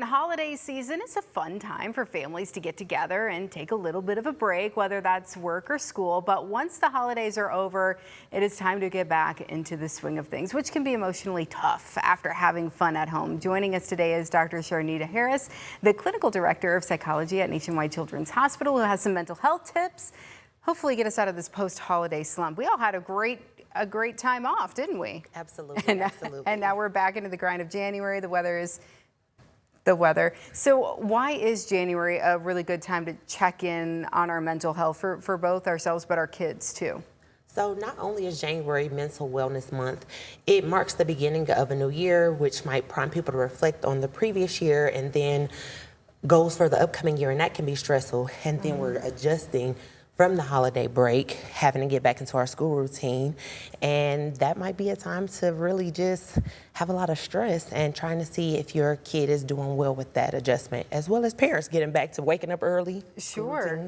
Holiday season is a fun time for families to get together and take a little bit of a break, whether that's work or school. But once the holidays are over, it is time to get back into the swing of things, which can be emotionally tough after having fun at home. Joining us today is Dr. Sharnita Harris, the clinical director of psychology at Nationwide Children's Hospital, who has some mental health tips. Hopefully get us out of this post-holiday slump. We all had a great time off, didn't we? Absolutely, absolutely. And now we're back into the grind of January. The weather is the weather. So why is January a really good time to check in on our mental health for both ourselves but our kids too? So not only is January Mental Wellness Month, it marks the beginning of a new year, which might prompt people to reflect on the previous year and then goals for the upcoming year, and that can be stressful. And then we're adjusting from the holiday break, having to get back into our school routine. And that might be a time to really just have a lot of stress and trying to see if your kid is doing well with that adjustment, as well as parents getting back to waking up early. Sure.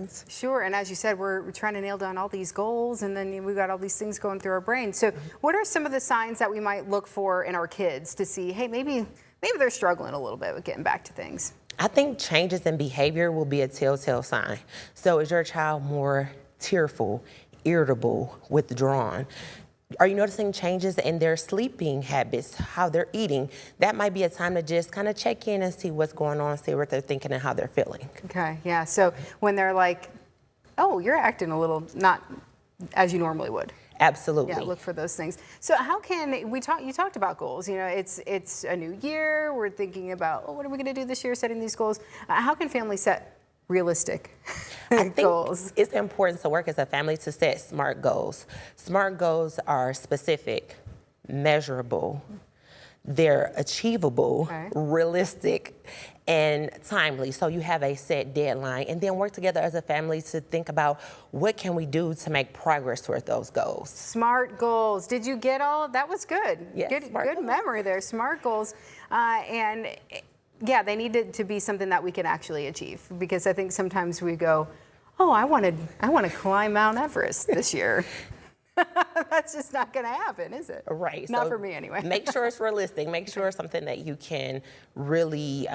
And as you said, we're trying to nail down all these goals, and then we've got all these things going through our brain. So what are some of the signs that we might look for in our kids to see, hey, maybe they're struggling a little bit with getting back to things? I think changes in behavior will be a telltale sign. So is your child more tearful, irritable, withdrawn? Are you noticing changes in their sleeping habits, how they're eating? That might be a time to just kind of check in and see what's going on, see what they're thinking and how they're feeling. Okay, yeah. So when they're like, oh, you're acting a little not as you normally would. Absolutely. Yeah, look for those things. So how can you talked about goals, it's a new year, we're thinking about, what are we going to do this year, setting these goals. How can families set realistic goals? I think it's important to work as a family to set SMART goals. SMART goals are specific, measurable, they're achievable, realistic, and timely. So you have a set deadline, and then work together as a family to think about what can we do to make progress toward those goals. SMART goals. Did you get all? That was good. Yes, good memory there. SMART goals, and yeah, they need to be something that we can actually achieve, because I think sometimes we go, oh, I want to climb Mount Everest this year. That's just not going to happen, is it? Right. Not for me anyway. Make sure it's realistic. Make sure it's something that you can really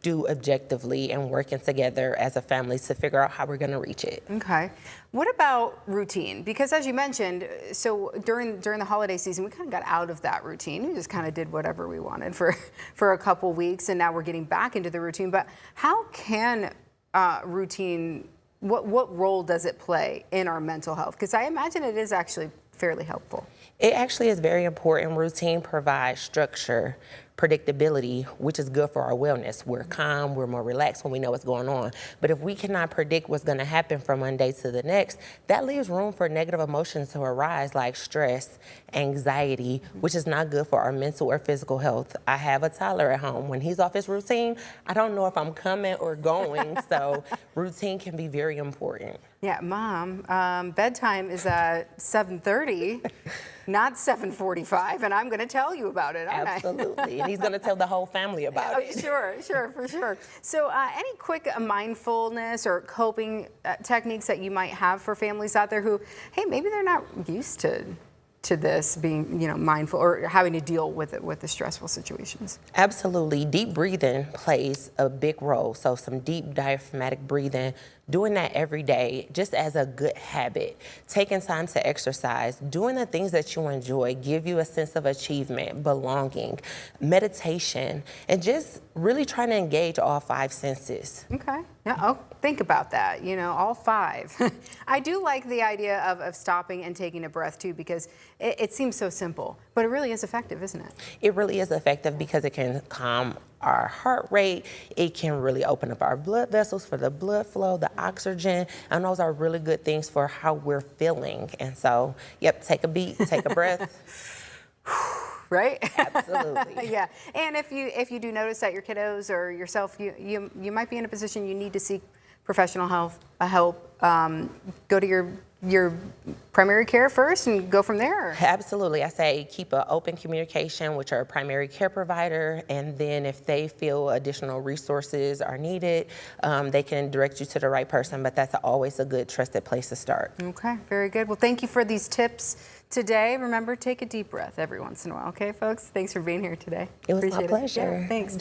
do objectively, and working together as a family to figure out how we're going to reach it. Okay. What about routine? Because as you mentioned, so during the holiday season, we kind of got out of that routine. We just kind of did whatever we wanted for a couple weeks, and now we're getting back into the routine. But how can routine, what role does it play in our mental health? Because I imagine it is actually fairly helpful. It actually is very important. Routine provides structure, predictability, which is good for our wellness. We're calm, we're more relaxed when we know what's going on. But if we cannot predict what's going to happen from one day to the next, that leaves room for negative emotions to arise, like stress, anxiety, which is not good for our mental or physical health. I have a toddler at home. When he's off his routine, I don't know if I'm coming or going, so routine can be very important. Yeah, Mom, bedtime is at 7:30, not 7:45, and I'm going to tell you about it, aren't I? Absolutely, and he's going to tell the whole family about it. Sure, for sure. So any quick mindfulness or coping techniques that you might have for families out there who, hey, maybe they're not used to this, being mindful or having to deal with it, with the stressful situations? Absolutely. Deep breathing plays a big role. So some deep diaphragmatic breathing, doing that every day just as a good habit. Taking time to exercise, doing the things that you enjoy, give you a sense of achievement, belonging, meditation, and just really trying to engage all five senses. Okay. Yeah, oh, think about that, all five. I do like the idea of stopping and taking a breath too, because it seems so simple, but it really is effective, isn't it? It really is effective because it can calm our heart rate. It can really open up our blood vessels for the blood flow, the oxygen, and those are really good things for how we're feeling. And so, yep, take a beat, take a breath. Right? Absolutely. Yeah. And if you do notice that your kiddos or yourself, you might be in a position you need to seek professional help. Go to your primary care first and go from there. Absolutely. I say keep an open communication with your primary care provider, and then if they feel additional resources are needed, they can direct you to the right person, but that's always a good trusted place to start. Okay, very good. Well, thank you for these tips today. Remember, take a deep breath every once in a while, okay, folks? Thanks for being here today. It was my pleasure. Yeah, thanks.